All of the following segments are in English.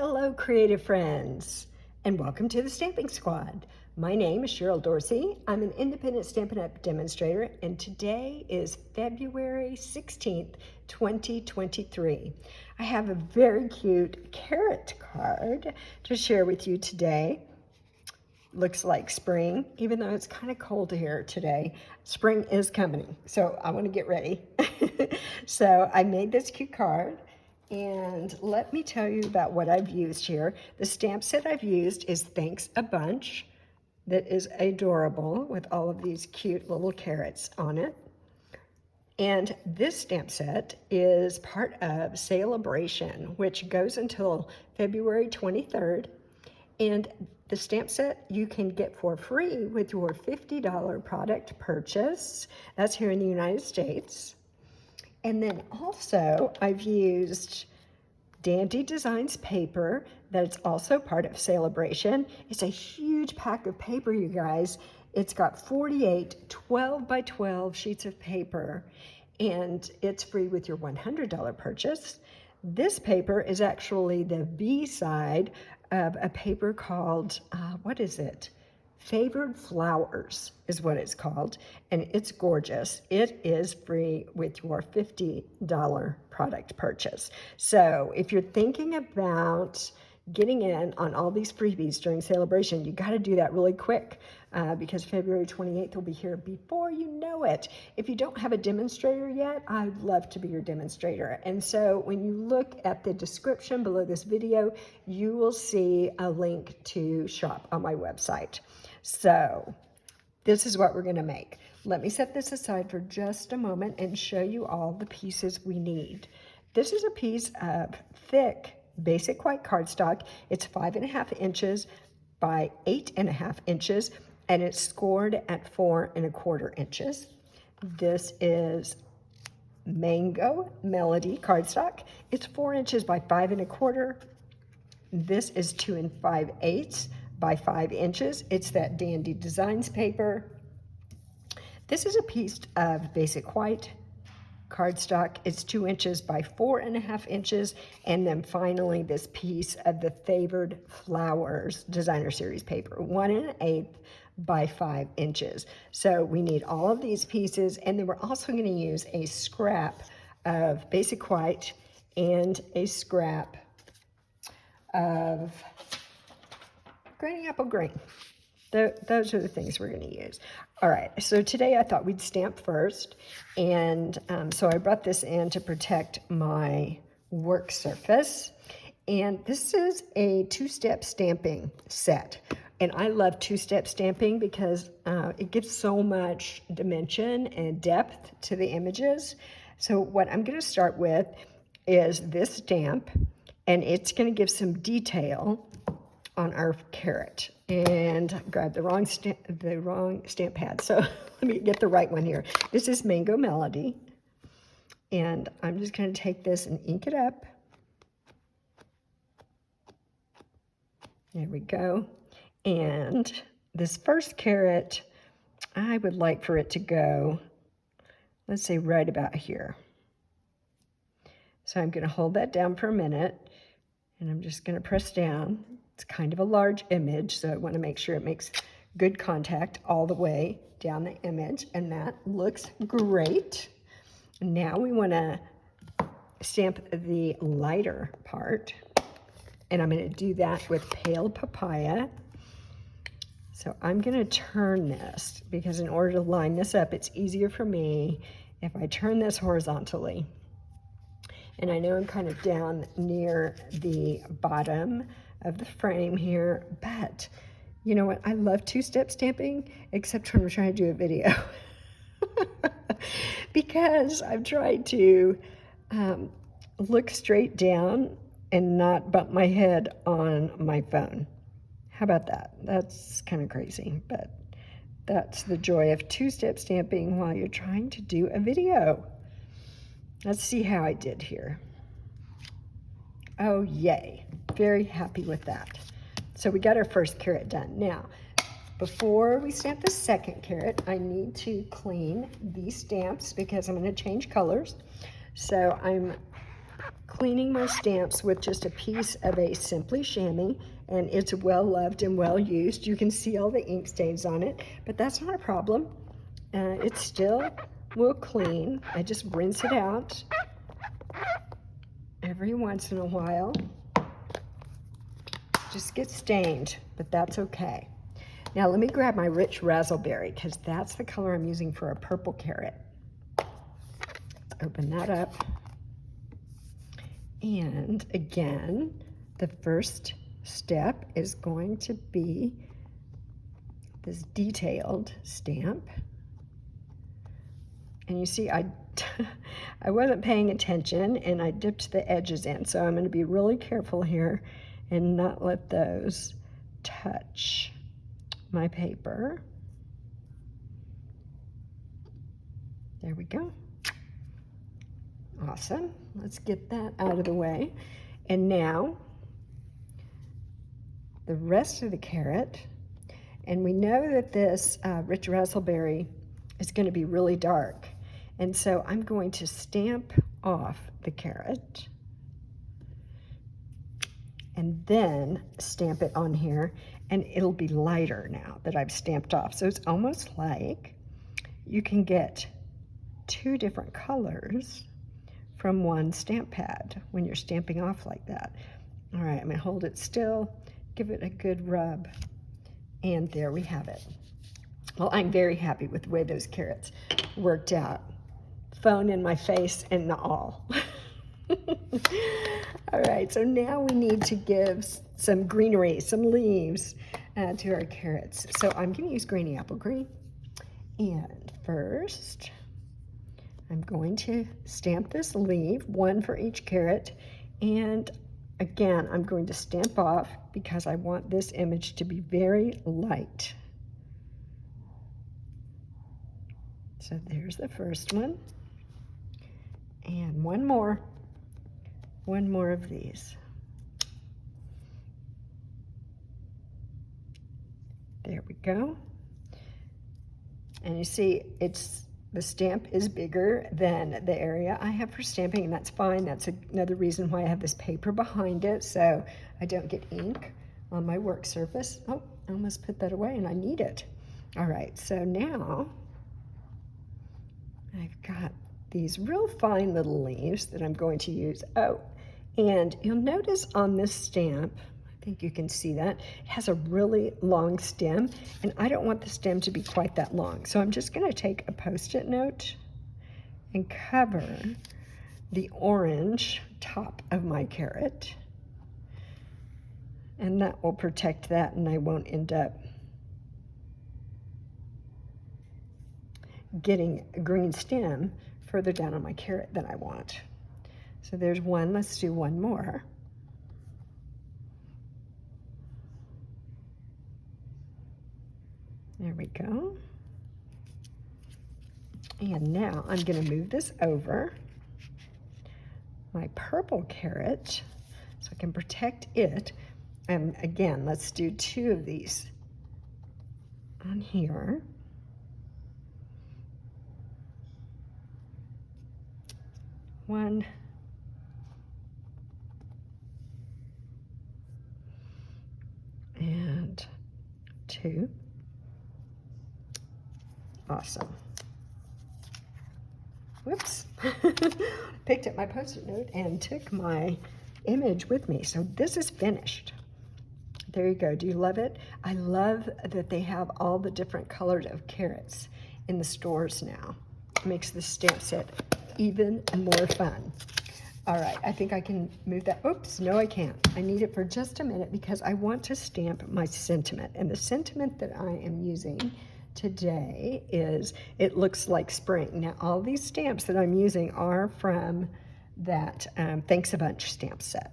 Hello, creative friends, and welcome to the Stamping Squad. My name is Cheryl Dorsey. I'm an independent Stampin' Up! Demonstrator, and today is February 16th, 2023. I have a very cute carrot card to share with you today. Looks like spring, even though it's kind of cold here today. Spring is coming, so I want to get ready. So I made this cute card. And let me tell you about what I've used here. The stamp set I've used is Thanks a Bunch, that is adorable with all of these cute little carrots on it. And this stamp set is part of Celebration, which goes until February 23rd. And the stamp set you can get for free with your $50 product purchase. That's here in the United States. And then also I've used Dandy Designs paper that's also part of Celebration. It's a huge pack of paper, you guys. It's got 48 12 by 12 sheets of paper, and it's free with your $100 purchase. This paper is actually the B side of a paper called, what is it? Favored Flowers is what it's called, and it's gorgeous. It is free with your $50 product purchase. So if you're thinking about getting in on all these freebies during Celebration, you got to do that really quick because February 28th will be here before you know it. If you don't have a demonstrator yet, I'd love to be your demonstrator. And so when you look at the description below this video, you will see a link to shop on my website. So this is what we're going to make. Let me set this aside for just a moment and show you all the pieces we need. This is a piece of thick basic white cardstock. It's 5.5 inches by 8.5 inches, and it's scored at 4.25 inches. This is Mango Melody cardstock. It's 4 inches by 5.25. This is 2 5/8 by 5 inches. It's that Dandy Designs paper. This is a piece of basic white cardstock. It's 2 inches by 4.5 inches. And then finally, this piece of the Favored Flowers Designer Series paper, 1 1/8 by 5 inches. So we need all of these pieces. And then we're also going to use a scrap of basic white and a scrap of Granny Apple Green. Those are the things we're going to use. All right, so today I thought we'd stamp first, and so I brought this in to protect my work surface. And this is a two-step stamping set. And I love two-step stamping because it gives so much dimension and depth to the images. So what I'm going to start with is this stamp, and it's going to give some detail on our carrot. And I grabbed the wrong stamp pad, so let me get the right one here. This is Mango Melody, and I'm just going to take this and ink it up. There we go. And this first carrot, I would like for it to go, let's say right about here. So I'm going to hold that down for a minute, and I'm just going to press down. It's kind of a large image, so I want to make sure it makes good contact all the way down the image, and that looks great. Now we want to stamp the lighter part, and I'm going to do that with Pale Papaya. So I'm going to turn this, because in order to line this up, it's easier for me if I turn this horizontally. And I know I'm kind of down near the bottom of the frame here, but you know what? I love two-step stamping, except when I'm trying to do a video. Because I've tried to look straight down and not bump my head on my phone. How about that? That's kind of crazy, but that's the joy of two-step stamping while you're trying to do a video. Let's see how I did here. Oh, yay. Very happy with that. So we got our first carrot done. Now, before we stamp the second carrot, I need to clean these stamps because I'm going to change colors. So I'm cleaning my stamps with just a piece of a Simply Chamois, and it's well loved and well used. You can see all the ink stains on it, but that's not a problem. It still will clean. I just rinse it out every once in a while. Just gets stained, but that's okay. Now let me grab my rich Razzleberry, because that's the color I'm using for a purple carrot. Let's open that up. And again, the first step is going to be this detailed stamp. And you see, I wasn't paying attention and I dipped the edges in. So I'm going to be really careful here and not let those touch my paper. There we go. Awesome. Let's get that out of the way. And now, the rest of the carrot. And we know that this rich razzleberry is going to be really dark. And so I'm going to stamp off the carrot and then stamp it on here, and it'll be lighter now that I've stamped off. So it's almost like you can get two different colors from one stamp pad when you're stamping off like that. All right, I'm gonna hold it still, give it a good rub, and there we have it. Well, I'm very happy with the way those carrots worked out. Phone in my face and all. All right, so now we need to give some greenery, some leaves to our carrots. So I'm gonna use Granny Apple Green. And first, I'm going to stamp this leaf, one for each carrot. And again, I'm going to stamp off because I want this image to be very light. So there's the first one. And one more of these. There we go. And you see, the stamp is bigger than the area I have for stamping, and that's fine. That's another reason why I have this paper behind it, so I don't get ink on my work surface. Oh, I almost put that away, and I need it. All right, so now I've got these real fine little leaves that I'm going to use. Oh, and you'll notice on this stamp, I think you can see that, it has a really long stem, and I don't want the stem to be quite that long. So I'm just gonna take a Post-it note and cover the orange top of my carrot. And that will protect that, and I won't end up getting a green stem further down on my carrot than I want. So there's one. Let's do one more. There we go. And now I'm going to move this over my purple carrot so I can protect it. And again, let's do two of these on here. One. And two. Awesome. Whoops. Picked up my Post-it note and took my image with me. So this is finished. There you go. Do you love it? I love that they have all the different colors of carrots in the stores now. It makes the stamp set even more fun. All right, I think I can move that. Oops, no I can't. I need it for just a minute because I want to stamp my sentiment. And the sentiment that I am using today is It Looks Like Spring. Now, all these stamps that I'm using are from that Thanks a Bunch stamp set.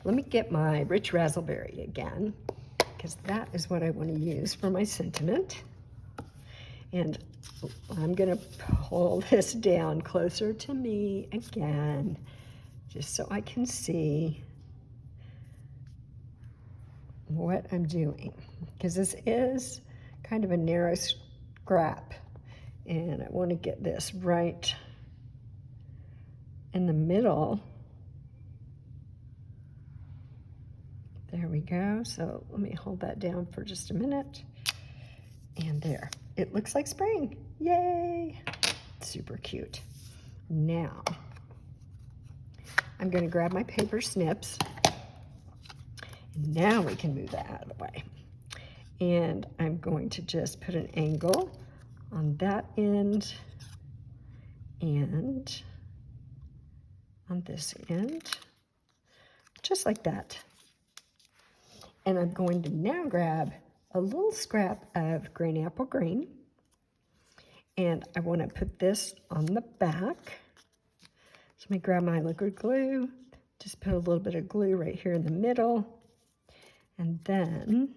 Let me get my rich razzleberry again, because that is what I want to use for my sentiment. And I'm going to pull this down closer to me again, just so I can see what I'm doing. Because this is kind of a narrow scrap, and I want to get this right in the middle go. So let me hold that down for just a minute. And there, it looks like spring. Yay! Super cute. Now, I'm going to grab my paper snips. Now we can move that out of the way. And I'm going to just put an angle on that end and on this end, just like that. And I'm going to now grab a little scrap of green apple green, and I want to put this on the back. So let me grab my liquid glue, just put a little bit of glue right here in the middle, and then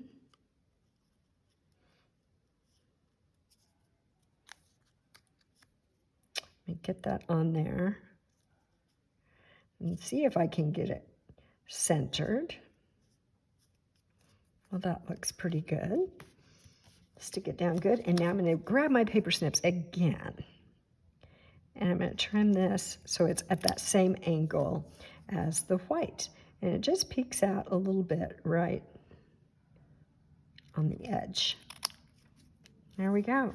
let me get that on there and see if I can get it centered. Well, that looks pretty good. Stick it down good. And now I'm going to grab my paper snips again. And I'm going to trim this so it's at that same angle as the white. And it just peeks out a little bit right on the edge. There we go.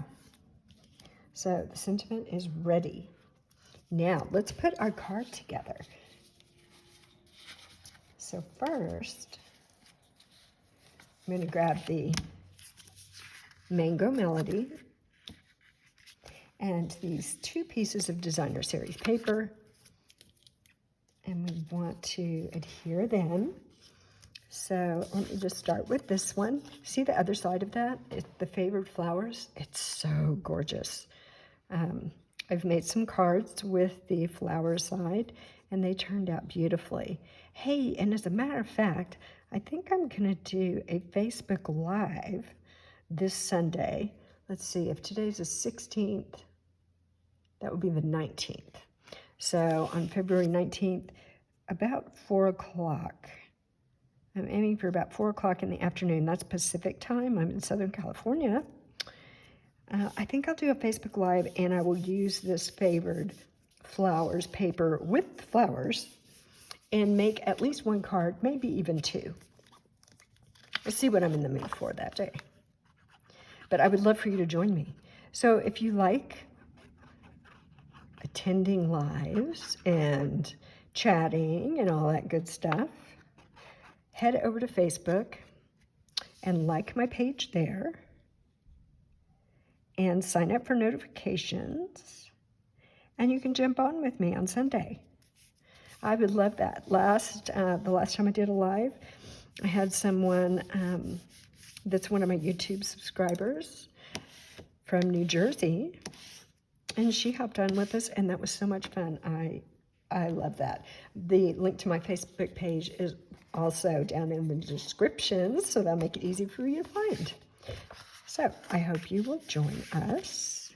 So the sentiment is ready. Now let's put our card together. So first, I'm going to grab the Mango Melody and these 2 pieces of Designer Series paper, and we want to adhere them. So let me just start with this one. See the other side of that? It's the favored flowers. It's so gorgeous. I've made some cards with the flower side, and they turned out beautifully. Hey, and as a matter of fact, I think I'm going to do a Facebook Live this Sunday. Let's see, if today's the 16th, that would be the 19th. So on February 19th, about 4 o'clock. I'm aiming for about 4 o'clock in the afternoon. That's Pacific time. I'm in Southern California. I think I'll do a Facebook Live, and I will use this favored flowers paper with flowers and make at least 1 card, maybe even 2. Let's see what I'm in the mood for that day. But I would love for you to join me. So if you like attending lives and chatting and all that good stuff, head over to Facebook and like my page there and sign up for notifications, and you can jump on with me on Sunday. I would love that. The last time I did a live, I had someone that's one of my YouTube subscribers from New Jersey, and she hopped on with us, and that was so much fun. I love that. The link to my Facebook page is also down in the description, so that'll make it easy for you to find. So I hope you will join us.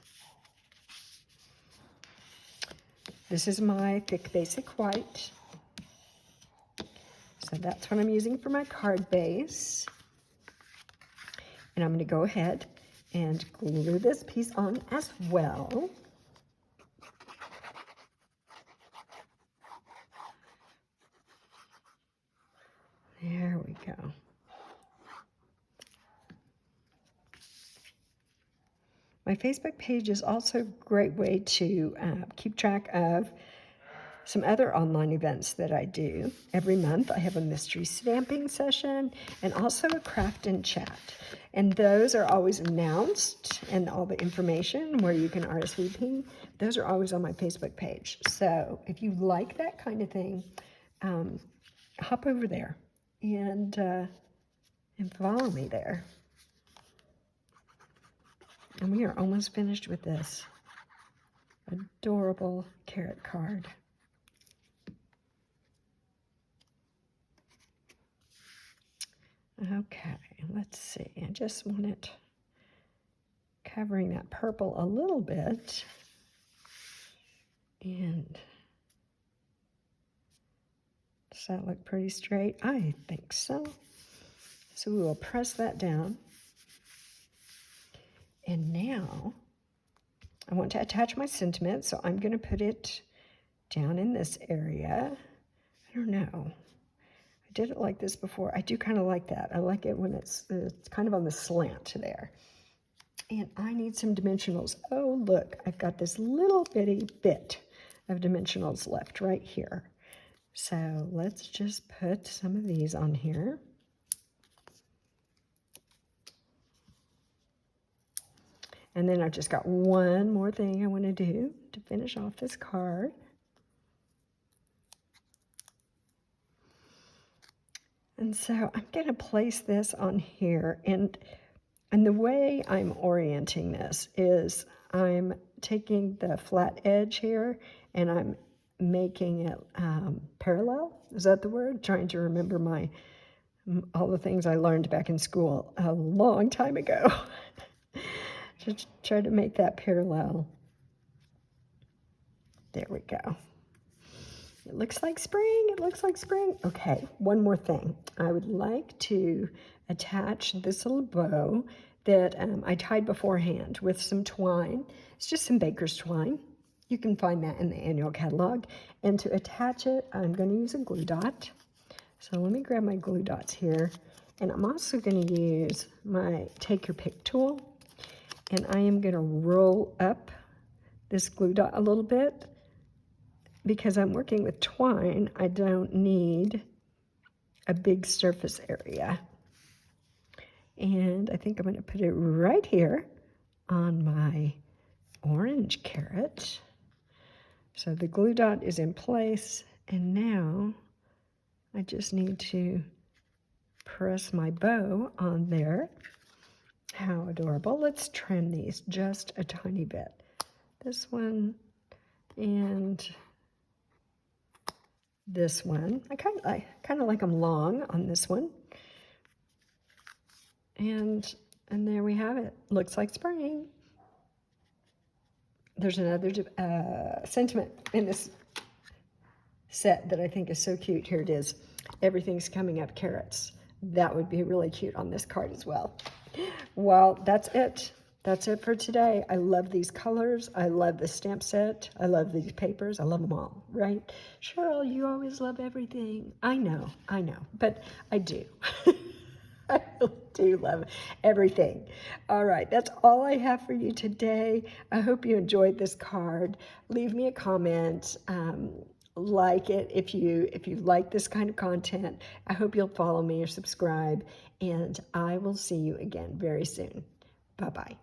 This is my thick basic white. So that's what I'm using for my card base. And I'm going to go ahead and glue this piece on as well. There we go. My Facebook page is also a great way to keep track of some other online events that I do. Every month I have a mystery stamping session and also a craft and chat. And those are always announced, and all the information where you can RSVP, those are always on my Facebook page. So if you like that kind of thing, hop over there and follow me there. And we are almost finished with this adorable carrot card. Okay, let's see. I just want it covering that purple a little bit. And does that look pretty straight? I think so. So we will press that down. And now I want to attach my sentiment, so I'm going to put it down in this area. I don't know. I did it like this before. I do kind of like that. I like it when it's kind of on the slant there. And I need some dimensionals. Oh, look, I've got this little bitty bit of dimensionals left right here. So let's just put some of these on here. And then I've just got one more thing I want to do to finish off this card. And so I'm going to place this on here, and the way I'm orienting this is I'm taking the flat edge here and I'm making it parallel. Is that the word? Trying to remember all the things I learned back in school a long time ago. To try to make that parallel. There we go. It looks like spring. It looks like spring. Okay, one more thing. I would like to attach this little bow that I tied beforehand with some twine. It's just some baker's twine. You can find that in the annual catalog. And to attach it, I'm going to use a glue dot. So let me grab my glue dots here. And I'm also going to use my take your pick tool. And I am going to roll up this glue dot a little bit. Because I'm working with twine, I don't need a big surface area. And I think I'm going to put it right here on my orange carrot. So the glue dot is in place, and now I just need to press my bow on there. How adorable. Let's trim these just a tiny bit. This one and this one. I kind of like them long on this one. And there we have it. Looks like spring. There's another sentiment in this set that I think is so cute. Here it is. Everything's coming up carrots. That would be really cute on this card as well. Well, that's it. That's it for today. I love these colors. I love the stamp set. I love these papers. I love them all, right? Cheryl, you always love everything. I know, but I do. I do love everything. All right, that's all I have for you today. I hope you enjoyed this card. Leave me a comment. Like it if you like this kind of content. I hope you'll follow me or subscribe, and I will see you again very soon. Bye-bye.